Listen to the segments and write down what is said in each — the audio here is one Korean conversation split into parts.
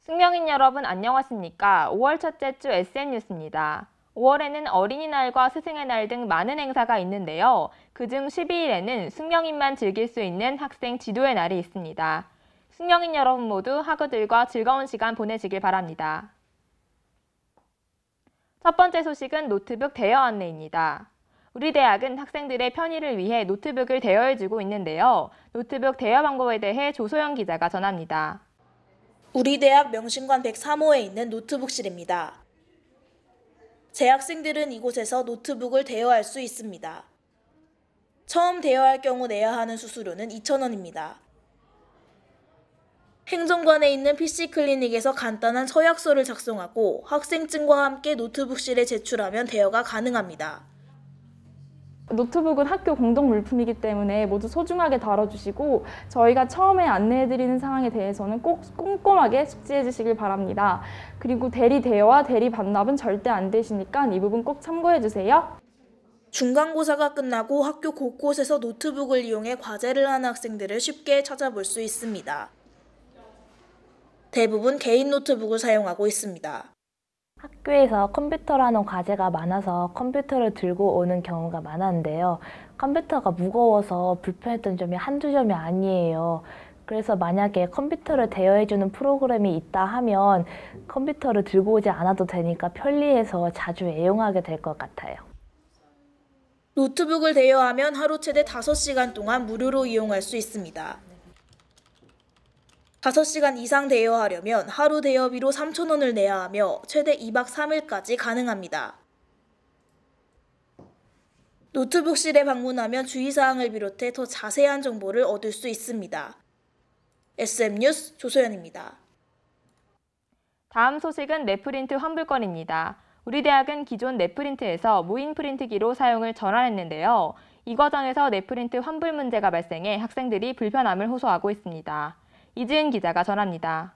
숙명인 여러분 안녕하십니까? 5월 첫째 주 SM 뉴스입니다. 5월에는 어린이날과 스승의 날 등 많은 행사가 있는데요. 그중 12일에는 숙명인만 즐길 수 있는 학생 지도의 날이 있습니다. 숙명인 여러분 모두 학우들과 즐거운 시간 보내시길 바랍니다. 첫 번째 소식은 노트북 대여 안내입니다. 우리 대학은 학생들의 편의를 위해 노트북을 대여해주고 있는데요. 노트북 대여 방법에 대해 조소영 기자가 전합니다. 우리 대학 명신관 103호에 있는 노트북실입니다. 재학생들은 이곳에서 노트북을 대여할 수 있습니다. 처음 대여할 경우 내야 하는 수수료는 2,000원입니다. 행정관에 있는 PC클리닉에서 간단한 서약서를 작성하고 학생증과 함께 노트북실에 제출하면 대여가 가능합니다. 노트북은 학교 공동 물품이기 때문에 모두 소중하게 다뤄주시고 저희가 처음에 안내해드리는 사항에 대해서는 꼭 꼼꼼하게 숙지해 주시길 바랍니다. 그리고 대리 대여와 대리 반납은 절대 안 되시니까 이 부분 꼭 참고해 주세요. 중간고사가 끝나고 학교 곳곳에서 노트북을 이용해 과제를 하는 학생들을 쉽게 찾아볼 수 있습니다. 대부분 개인 노트북을 사용하고 있습니다. 학교에서 컴퓨터라는 과제가 많아서 컴퓨터를 들고 오는 경우가 많았는데요. 컴퓨터가 무거워서 불편했던 점이 한두 점이 아니에요. 그래서 만약에 컴퓨터를 대여해주는 프로그램이 있다 하면 컴퓨터를 들고 오지 않아도 되니까 편리해서 자주 애용하게 될 것 같아요. 노트북을 대여하면 하루 최대 5시간 동안 무료로 이용할 수 있습니다. 5시간 이상 대여하려면 하루 대여비로 3,000원을 내야 하며 최대 2박 3일까지 가능합니다. 노트북실에 방문하면 주의사항을 비롯해 더 자세한 정보를 얻을 수 있습니다. SM뉴스 조소연입니다. 다음 소식은 넷프린트 환불건입니다. 우리 대학은 기존 넷프린트에서 무인 프린트기로 사용을 전환했는데요. 이 과정에서 넷프린트 환불 문제가 발생해 학생들이 불편함을 호소하고 있습니다. 이지은 기자가 전합니다.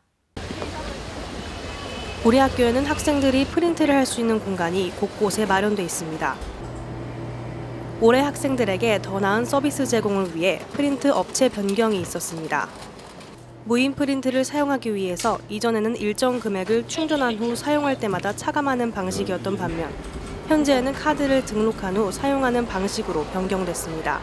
우리 학교에는 학생들이 프린트를 할 수 있는 공간이 곳곳에 마련돼 있습니다. 올해 학생들에게 더 나은 서비스 제공을 위해 프린트 업체 변경이 있었습니다. 무인 프린트를 사용하기 위해서 이전에는 일정 금액을 충전한 후 사용할 때마다 차감하는 방식이었던 반면 현재는 카드를 등록한 후 사용하는 방식으로 변경됐습니다.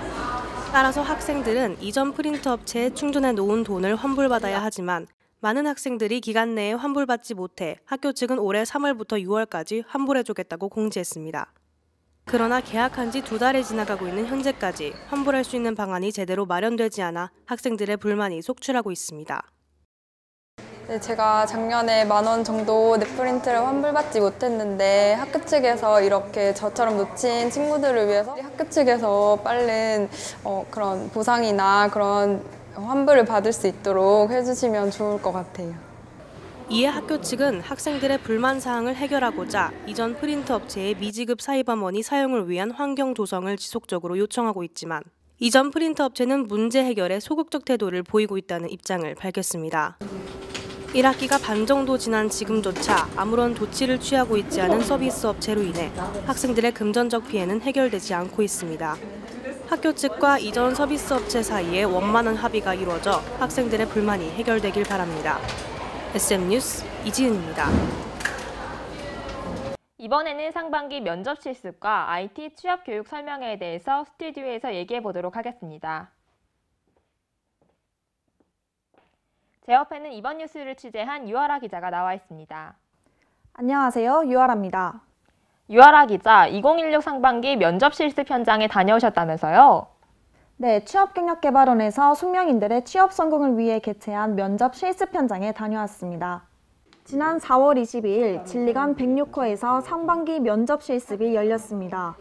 따라서 학생들은 이전 프린터 업체에 충전해 놓은 돈을 환불받아야 하지만 많은 학생들이 기간 내에 환불받지 못해 학교 측은 올해 3월부터 6월까지 환불해주겠다고 공지했습니다. 그러나 계약한 지 2달이 지나가고 있는 현재까지 환불할 수 있는 방안이 제대로 마련되지 않아 학생들의 불만이 속출하고 있습니다. 네, 제가 작년에 10,000원 정도 넷프린트를 환불받지 못했는데 학교 측에서 이렇게 저처럼 놓친 친구들을 위해서 학교 측에서 빠른 그런 보상이나 그런 환불을 받을 수 있도록 해주시면 좋을 것 같아요. 이에 학교 측은 학생들의 불만 사항을 해결하고자 이전 프린터 업체의 미지급 사입원이 사용을 위한 환경 조성을 지속적으로 요청하고 있지만 이전 프린터 업체는 문제 해결에 소극적 태도를 보이고 있다는 입장을 밝혔습니다. 1학기가 반 정도 지난 지금조차 아무런 조치를 취하고 있지 않은 서비스 업체로 인해 학생들의 금전적 피해는 해결되지 않고 있습니다. 학교 측과 이전 서비스 업체 사이에 원만한 합의가 이루어져 학생들의 불만이 해결되길 바랍니다. SM뉴스 이지은입니다. 이번에는 상반기 면접 실습과 IT 취업 교육 설명회에 대해서 스튜디오에서 얘기해 보도록 하겠습니다. 제 옆에는 이번 뉴스를 취재한 유아라 기자가 나와 있습니다. 안녕하세요. 유아라입니다. 유아라 기자, 2016 상반기 면접 실습 현장에 다녀오셨다면서요? 네, 취업경력개발원에서 숙명인들의 취업 성공을 위해 개최한 면접 실습 현장에 다녀왔습니다. 지난 4월 22일 진리관 106호에서 상반기 면접 실습이 열렸습니다.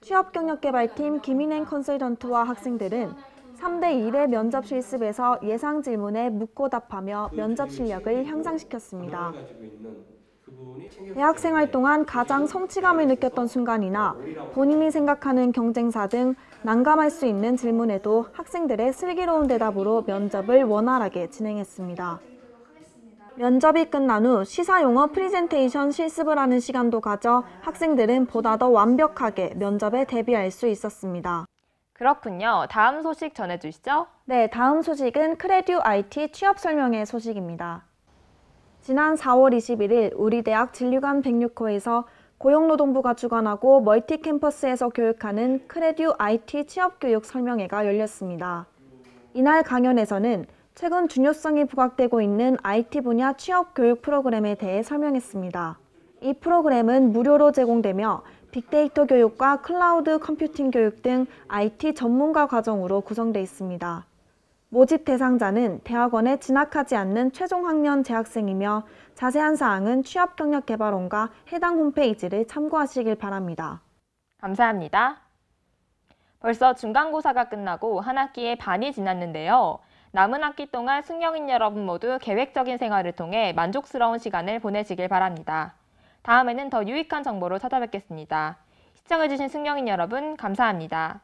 취업경력개발팀 김인행 컨설턴트와 학생들은 3대1의 면접 실습에서 예상 질문에 묻고 답하며 면접 실력을 향상시켰습니다. 대학생활 동안 가장 성취감을 느꼈던 순간이나 본인이 생각하는 경쟁사 등 난감할 수 있는 질문에도 학생들의 슬기로운 대답으로 면접을 원활하게 진행했습니다. 면접이 끝난 후 시사용어 프리젠테이션 실습을 하는 시간도 가져 학생들은 보다 더 완벽하게 면접에 대비할 수 있었습니다. 그렇군요. 다음 소식 전해주시죠. 네, 다음 소식은 크레듀 IT 취업 설명회 소식입니다. 지난 4월 21일 우리 대학 진류관 106호에서 고용노동부가 주관하고 멀티캠퍼스에서 교육하는 크레듀 IT 취업교육 설명회가 열렸습니다. 이날 강연에서는 최근 중요성이 부각되고 있는 IT 분야 취업교육 프로그램에 대해 설명했습니다. 이 프로그램은 무료로 제공되며 빅데이터 교육과 클라우드 컴퓨팅 교육 등 IT 전문가 과정으로 구성되어 있습니다. 모집 대상자는 대학원에 진학하지 않는 최종 학년 재학생이며 자세한 사항은 취업경력개발원과 해당 홈페이지를 참고하시길 바랍니다. 감사합니다. 벌써 중간고사가 끝나고 한 학기의 반이 지났는데요. 남은 학기 동안 승려인 여러분 모두 계획적인 생활을 통해 만족스러운 시간을 보내시길 바랍니다. 다음에는 더 유익한 정보로 찾아뵙겠습니다. 시청해주신 승려인 여러분 감사합니다.